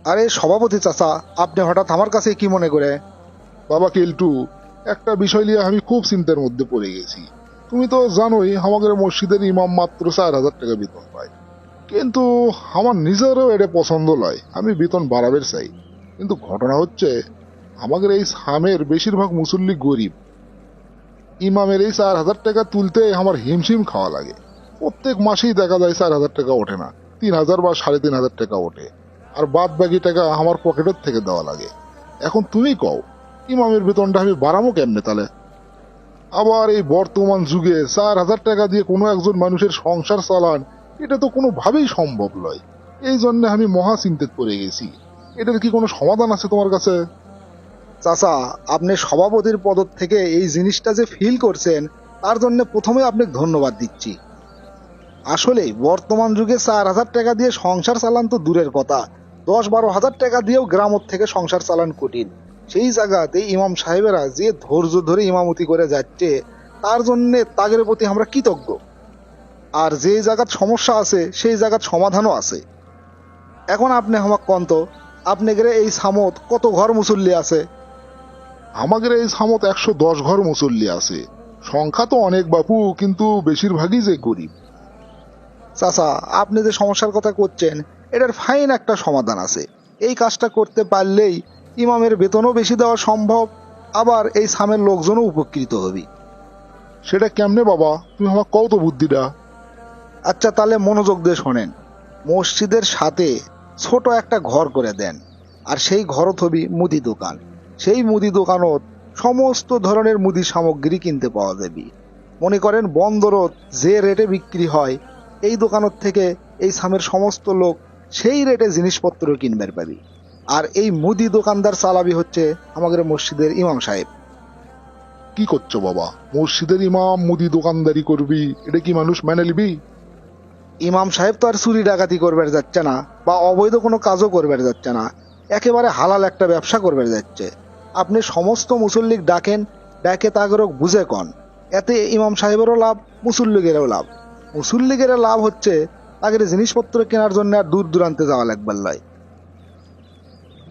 আরে সভাপতি চাচা, আপনি হঠাৎ আমার কাছে কি মনে করে? বাবা কেলটু, একটা বিষয় নিয়ে আমি খুব চিন্তার মধ্যে পড়ে গেছি। তুমি তো জানোই আমাদের মসজিদের ইমাম মাত্র 4,000 টাকা বেতন পায়। কিন্তু আমার নিজেরও এটা পছন্দ নয়, আমি বেতন বাড়াবের চাই। কিন্তু ঘটনা হচ্ছে, আমাদের এই সামের বেশিরভাগ মুসল্লি গরিব। ইমামের এই 4,000 টাকা তুলতে আমার হিমশিম খাওয়া লাগে। প্রত্যেক মাসেই দেখা যায় 4,000 টাকা ওঠে না, 3,000 বা 3,500 টাকা ওঠে। আর বাদ বাকি টাকা আমার পকেটের থেকে দেওয়া লাগে। এখন তুমি কও, ইমামের বেতনটা আমি বাড়াবো কেমনে তাহলে? আবার এই বর্তমান যুগে 4,000 টাকা দিয়ে কোনো একজন মানুষের সংসার চালান, এটা তো কোনোভাবেই সম্ভব নয়। এই জন্য আমি মহা চিন্তিত পড়ে গেছি। এটার কি কোনো সমাধান আছে তোমার কাছে? চাচা, আপনি সভাপতির পদ থেকে এই জিনিসটা যে ফিল করছেন, তার জন্য প্রথমে আপনাকে ধন্যবাদ দিচ্ছি। আসলে বর্তমান যুগে 4,000 টাকা দিয়ে সংসার চালান তো দূরের কথা, 10-12 হাজার টাকা দিয়েও গ্রামত থেকে সংসার চালান কঠিন। সেই জায়গাতে ইমাম সাহেবেরা যে ধৈর্য ধরে ইমামতি করে যাচ্ছে, তার জন্য তাদের প্রতি আমরা কৃতজ্ঞ। আর যে জায়গার সমস্যা আছে সেই জায়গার সমাধানও আছে। এখন আপনি আমাকে কন্ত, আপনাদের এই সামত কত ঘর মুসল্লি আছে? আমাদের এই সামত 110 ঘর মুসল্লি আছে। সংখ্যা তো অনেক বাপু, কিন্তু বেশিরভাগই যে গরিব। চাচা, আপনি যে সমস্যার কথা করছেন, এটার ফাইন একটা সমাধান আছে। এই কাজটা করতে পারলেই ইমামের বেতনও বেশি দেওয়া সম্ভব, আবার এই সামের লোকজনও উপকৃত হবে। সেটা কেমনে বাবা, তুমি আমার কও তো বুদ্ধিটা। আচ্ছা, তাহলে মনোযোগ দিয়ে শোনেন। মসজিদের সাথে ছোট একটা ঘর করে দেন, আর সেই ঘরত হবি মুদি দোকান। সেই মুদি দোকানত সমস্ত ধরনের মুদি সামগ্রী কিনতে পাওয়া যাবে। মনে করেন বন্দরত যে রেটে বিক্রি হয়, এই দোকানত থেকে এই সামের সমস্ত লোক সেই রেটে জিনিসপত্র কিনবার পাবি। আর এই মুদি দোকানদার চালাবি হচ্ছে আমাদের মসজিদের ইমাম সাহেব। কি করছো বাবা, মসজিদের ইমাম মুদি দোকানদারি করবি? এটা কি মানুষ মেনে নিবি? ইমাম সাহেব তো আর চুরি ডাকাতি করবার যাচ্ছে না, বা অবৈধ কোনো কাজও করবার যাচ্ছে না। একেবারে হালাল একটা ব্যবসা করবার যাচ্ছে। আপনি সমস্ত মুসল্লিক ডাকেন, ডাকে তাগরক বুঝে কন। এতে ইমাম সাহেবেরও লাভ, মুসল্লিগেরও লাভ। মুসল্লিগেরও লাভ হচ্ছে তাদের জিনিসপত্র কেনার জন্য আর দূর দূরান্তে যাওয়া লাগবার লয়।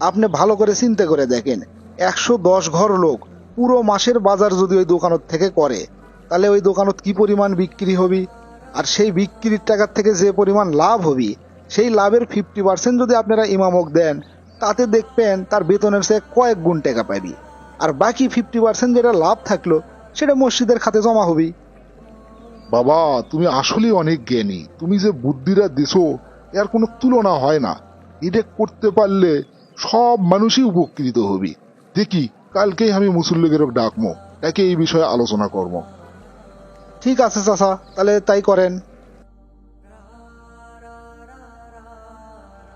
আপনি ভালো করে চিন্তা করে দেখেন, 110 ঘর লোক পুরো মাসের বাজার যদি ওই দোকানত থেকে করে, তাহলে ওই দোকানত কি পরিমাণ বিক্রি হবি? আর সেই বিক্রির টাকার থেকে যে পরিমাণ লাভ হবি, সেই লাভের 50% যদি আপনারা ইমামক দেন, তাতে দেখবেন তার বেতনের চেয়ে কয়েক গুণ টাকা পাবি। আর বাকি 50% যেটা লাভ থাকলো, সেটা মসজিদের খাতে জমা হবি। বাবা, তুমি আসলেই অনেক জ্ঞানী। তুমি যে বুদ্ধিটা দিছো, এর কোনো তুলনা হয় না। এটা করতে পারলে সব মানুষই উপকৃত হবি। দেখি, কালকেই আমি মুসল্লিদের ডাকবো, তাকে এই বিষয়ে আলোচনা করবো। ঠিক আছে চাচা, তাহলে তাই করেন।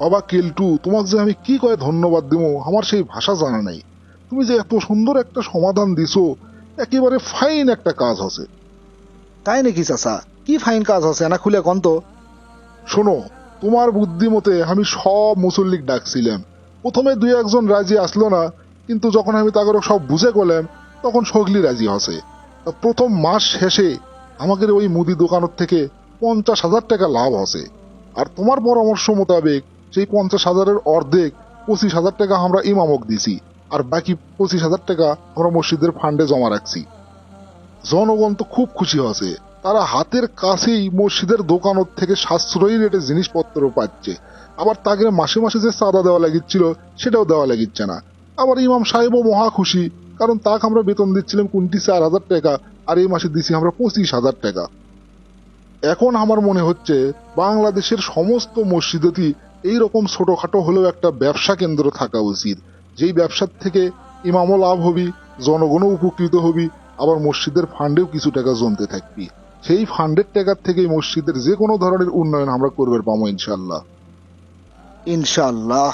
বাবা কেলটু, তোমাকে যে আমি কি করে ধন্যবাদ দিব আমার সেই ভাষা জানা নাই। তুমি যে এত সুন্দর একটা সমাধান দিছো, একেবারে ফাইন একটা কাজ আছে। তাই নাকি চাচা? কি ফাইন কাজ আছে না, খুলে কন তো। শোনো, তোমার বুদ্ধি মতে আমি সব মুসল্লিক ডাকছিলাম। প্রথমে 2-1 জন রাজি আসলো না, কিন্তু যখন আমি তাকে সব বুঝে গেলাম, তখন সগলি রাজি হসে। তা প্রথম মাস শেষে আমাদের ওই মুদি দোকানের থেকে 50,000 টাকা লাভ হসে। আর তোমার পরামর্শ মোতাবেক সেই 50,000-এর অর্ধেক 25,000 টাকা আমরা ইমামক দিছি, আর বাকি 25,000 টাকা আমরা মসজিদের ফান্ডে জমা রাখছি। জনগণ তো খুব খুশি হয়েছে। তারা হাতের কাছেই মসজিদের দোকানত থেকে সাশ্রয়ী রেটে জিনিসপত্র পাচ্ছে। আবার তাকে মাসে মাসে যে চাঁদা দেওয়া লাগিচ্ছিল, সেটাও দেওয়া লাগিচ্ছে না। আবার ইমাম সাহেবও মহা খুশি, কারণ তাকে আমরা বেতন দিচ্ছিলাম 4,000 টাকা, আর এই মাসে দিছি আমরা 25,000 টাকা। এখন আমার মনে হচ্ছে বাংলাদেশের সমস্ত মসজিদেই এইরকম ছোটখাটো হলেও একটা ব্যবসা কেন্দ্র থাকা উচিত, যেই ব্যবসার থেকে ইমামও লাভ হবি, জনগণও উপকৃত হবি, আবার মসজিদের ফান্ডেও কিছু টাকা জমতে থাকবি। সেই ফান্ডের টাকার থেকে মসজিদের যে কোনো ধরনের উন্নয়ন আমরা করবে পাবো ইনশাল্লাহ। ইনশাআল্লাহ।